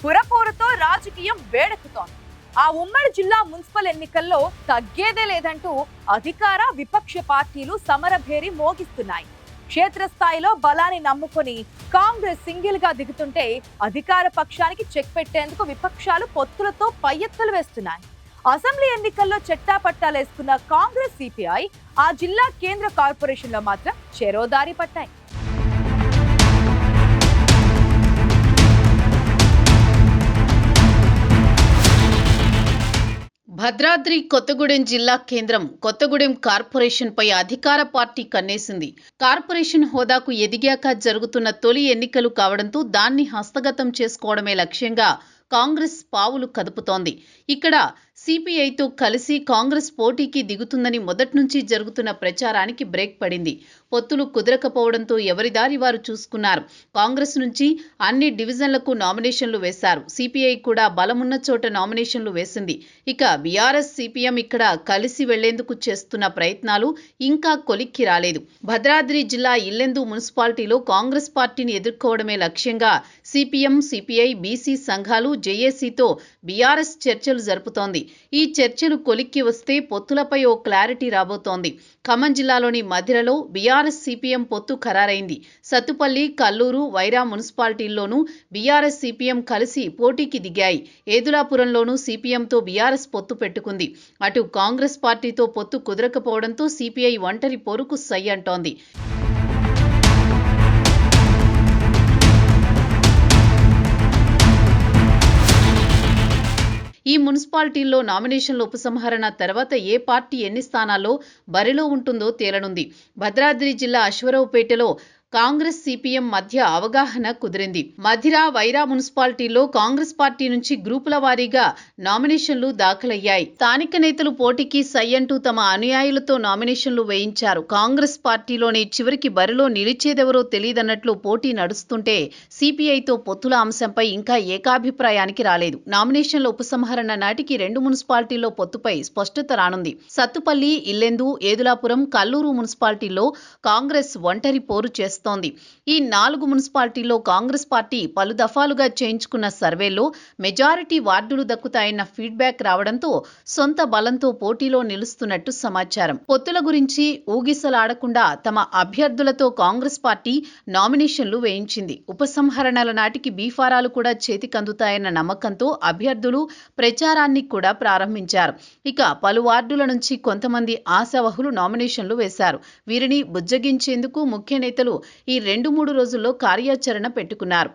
పురపోరుతో రాజకీయం వేడెక్కుతోంది. ఆ ఉమ్మడి జిల్లా మున్సిపల్ ఎన్నికల్లో తగ్గేదే లేదంటూ అధికార విపక్ష పార్టీలు సమరభేరి మోగిస్తున్నాయి. క్షేత్రస్థాయిలో బలాన్ని నమ్ముకొని కాంగ్రెస్ సింగిల్ గా దిగుతుంటే అధికార పక్షానికి చెక్ పెట్టేందుకు విపక్షాలు పొత్తులతో పై ఎత్తులు వేస్తున్నాయి. అసెంబ్లీ ఎన్నికల్లో చెట్టాపట్టాలేసుకున్న కాంగ్రెస్ సిపిఐ ఆ జిల్లా కేంద్ర కార్పొరేషన్ లో మాత్రం చెరోదారి పట్టాయి. భద్రాద్రి కొత్తగూడెం జిల్లా కేంద్రం కొత్తగూడెం కార్పొరేషన్ పై అధికార పార్టీ కన్నేసింది. కార్పొరేషన్ హోదాకు ఎదిగాక జరుగుతున్న తొలి ఎన్నికలు కావడంతో దాన్ని హస్తగతం చేసుకోవడమే లక్ష్యంగా కాంగ్రెస్ పావులు కదుపుతోంది. ఇక్కడ సిపిఐతో కలిసి కాంగ్రెస్ పోటీకి దిగుతుందని మొదటి నుంచి జరుగుతున్న ప్రచారానికి బ్రేక్ పడింది. పొత్తులు కుదరకపోవడంతో ఎవరిదారి వారు చూసుకున్నారు. కాంగ్రెస్ నుంచి అన్ని డివిజన్లకు నామినేషన్లు వేశారు. సిపిఐ కూడా బలమున్న చోట నామినేషన్లు వేసింది. ఇక బీఆర్ఎస్ సిపిఎం ఇక్కడ కలిసి వెళ్లేందుకు చేస్తున్న ప్రయత్నాలు ఇంకా కొలిక్కి రాలేదు. భద్రాద్రి జిల్లా ఇల్లెందు మున్సిపాలిటీలో కాంగ్రెస్ పార్టీని ఎదుర్కోవడమే లక్ష్యంగా సిపిఎం, సిపిఐ, బీసీ సంఘాలు, జేఏసీతో బీఆర్ఎస్ చర్చలు జరుపుతోంది. ఈ చర్చలు కొలిక్కి వస్తే పొత్తులపై ఓ క్లారిటీ రాబోతోంది. ఖమ్మం జిల్లాలోని మధిరలో బీఆర్ఎస్ సిపిఎం పొత్తు ఖరారైంది. సత్తుపల్లి, కల్లూరు, వైరా మున్సిపాలిటీల్లోనూ బీఆర్ఎస్ సిపిఎం కలిసి పోటీకి దిగాయి. ఏదులాపురంలోనూ సిపిఎంతో బీఆర్ఎస్ పొత్తు పెట్టుకుంది. అటు కాంగ్రెస్ పార్టీతో పొత్తు కుదరకపోవడంతో సిపిఐ ఒంటరి పోరుకు సై అంటోంది. ఈ మున్సిపాలిటీల్లో నామినేషన్ల ఉపసంహరణ తర్వాత ఏ పార్టీ ఎన్ని స్థానాల్లో బరిలో ఉంటుందో తేలనుంది. భద్రాద్రి జిల్లా అశ్వరావుపేటలో కాంగ్రెస్ సిపిఎం మధ్య అవగాహన కుదిరింది. మధిర, వైరా మున్సిపాలిటీల్లో కాంగ్రెస్ పార్టీ నుంచి గ్రూపుల వారీగా నామినేషన్లు దాఖలయ్యాయి. స్థానిక నేతలు పోటీకి సై అంటూ తమ అనుయాయులతో నామినేషన్లు వేయించారు. కాంగ్రెస్ పార్టీలోని చివరికి బరిలో నిలిచేదెవరో తెలియదన్నట్లు పోటీ నడుస్తుంటే సిపిఐతో పొత్తుల అంశంపై ఇంకా ఏకాభిప్రాయానికి రాలేదు. నామినేషన్ల ఉపసంహరణ నాటికి రెండు మున్సిపాలిటీల్లో పొత్తుపై స్పష్టత రానుంది. సత్తుపల్లి, ఇల్లెందు, ఏదులాపురం, కల్లూరు మున్సిపాలిటీల్లో కాంగ్రెస్ ఒంటరి పోరు చేస్తోంది. ఈ 4 మున్సిపాలిటీల్లో కాంగ్రెస్ పార్టీ పలు దఫాలుగా చేయించుకున్న సర్వేల్లో మెజారిటీ వార్డులు దక్కుతాయన్న ఫీడ్బ్యాక్ రావడంతో సొంత బలంతో పోటీలో నిలుస్తున్నట్టు సమాచారం. పొత్తుల గురించి ఊగిసలాడకుండా తమ అభ్యర్థులతో కాంగ్రెస్ పార్టీ నామినేషన్లు వేయించింది. ఉపసంహరణల నాటికి బీఫారాలు కూడా చేతికందుతాయన్న నమ్మకంతో అభ్యర్థులు ప్రచారాన్ని కూడా ప్రారంభించారు. ఇక పలు వార్డుల నుంచి కొంతమంది ఆశావహులు నామినేషన్లు వేశారు. వీరిని బుజ్జగించేందుకు ముఖ్య నేతలు ఈ 2-3 రోజుల్లో కార్యాచరణ పెట్టుకున్నారు.